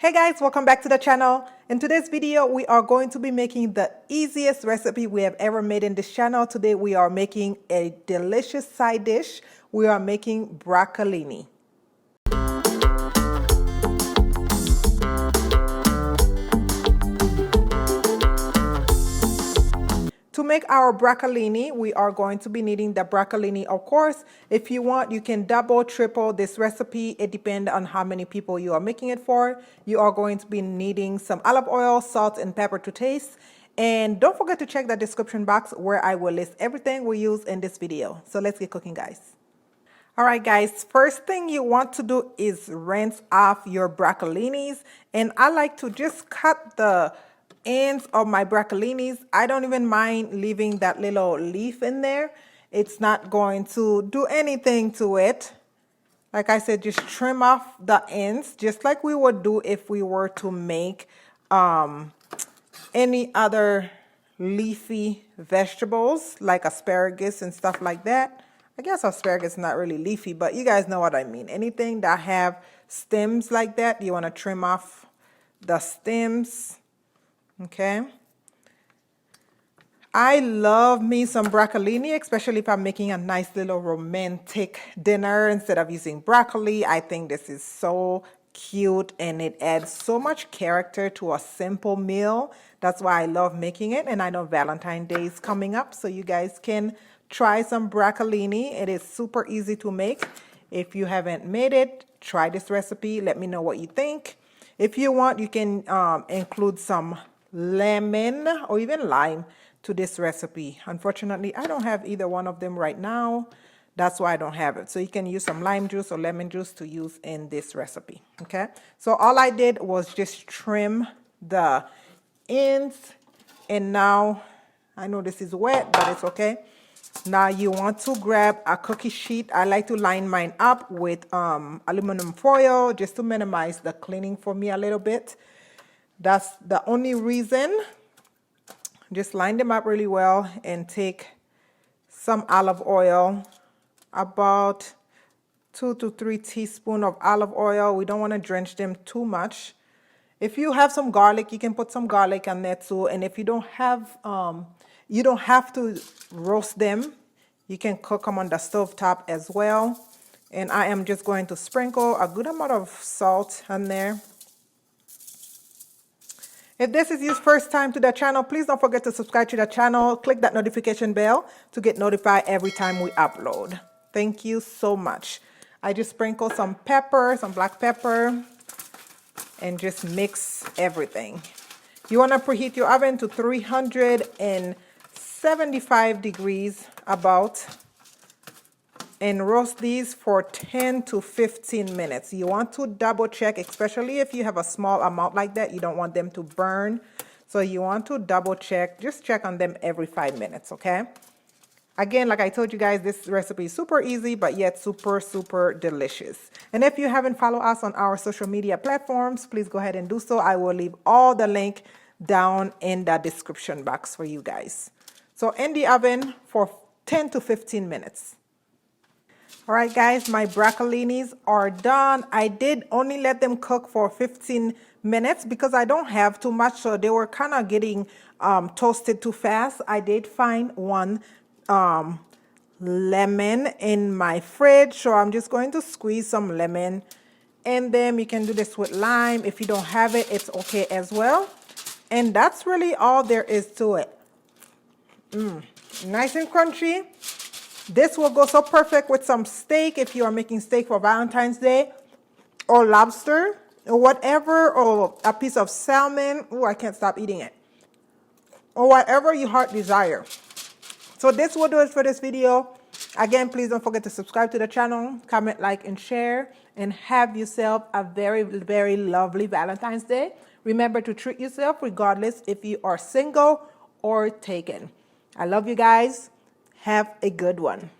Hey guys, welcome back to the channel. In today's video, we are going to be making the easiest recipe we have ever made in this channel. Today we are making a delicious side dish. We are making broccolini. To make our broccolini, we are going to be needing the broccolini, of course. If you want, you can double, triple this recipe. It depends on how many people you are making it for. You are going to be needing some olive oil, salt, and pepper to taste. And don't forget to check the description box where I will list everything we use in this video. So let's get cooking, guys. All right, guys, first thing you want to do is rinse off your broccolinis. And I like to just cut the ends of my broccolinis. I don't even mind leaving that little leaf in there. It's not going to do anything to it. Like I said, just trim off the ends, just like we would do if we were to make any other leafy vegetables like asparagus and stuff like that. I guess asparagus is not really leafy, but you guys know what I mean. Anything that have stems like that, you want to trim off the stems. Okay, I love me some broccolini, especially if I'm making a nice little romantic dinner instead of using broccoli. I think this is so cute and it adds so much character to a simple meal. That's why I love making it. And I know Valentine's Day is coming up, so you guys can try some broccolini. It is super easy to make. If you haven't made it, try this recipe. Let me know what you think. If you want, you can include some lemon or even lime to this recipe. Unfortunately, I don't have either one of them right now. That's why I don't have it. So you can use some lime juice or lemon juice to use in this recipe. Okay, so all I did was just trim the ends, and now I know this is wet, but it's okay. Now you want to grab a cookie sheet. I like to line mine up with aluminum foil just to minimize the cleaning for me a little bit. That's the only reason. Just line them up really well and take some olive oil, about 2 to 3 teaspoons of olive oil. We don't want to drench them too much. If you have some garlic, you can put some garlic on there too. And if you don't have, you don't have to roast them. You can cook them on the stove top as well. And I am just going to sprinkle a good amount of salt on there. If this is your first time to the channel, please don't forget to subscribe to the channel. Click that notification bell to get notified every time we upload. Thank you so much. I just sprinkle some pepper, some black pepper, and just mix everything. You want to preheat your oven to 375 degrees about, and roast these for 10 to 15 minutes. You want to double check, especially if you have a small amount like that. You don't want them to burn. So you want to double check. Just check on them every 5 minutes, okay? Again, like I told you guys, this recipe is super easy, but yet super, super delicious. And if you haven't followed us on our social media platforms, please go ahead and do so. I will leave all the link down in the description box for you guys. So in the oven for 10 to 15 minutes. All right, guys, my broccolinis are done. I did only let them cook for 15 minutes because I don't have too much, so they were kind of getting toasted too fast. I did find one lemon in my fridge, so I'm just going to squeeze some lemon. And then you can do this with lime. If you don't have it, it's okay as well. And that's really all there is to it. Nice and crunchy. This will go so perfect with some steak if you are making steak for Valentine's Day, or lobster, or whatever, or a piece of salmon. Oh, I can't stop eating it. Or whatever your heart desire. So this will do it for this video. Again, please don't forget to subscribe to the channel, comment, like, and share, and have yourself a very, very lovely Valentine's Day. Remember to treat yourself regardless if you are single or taken. I love you guys. Have a good one.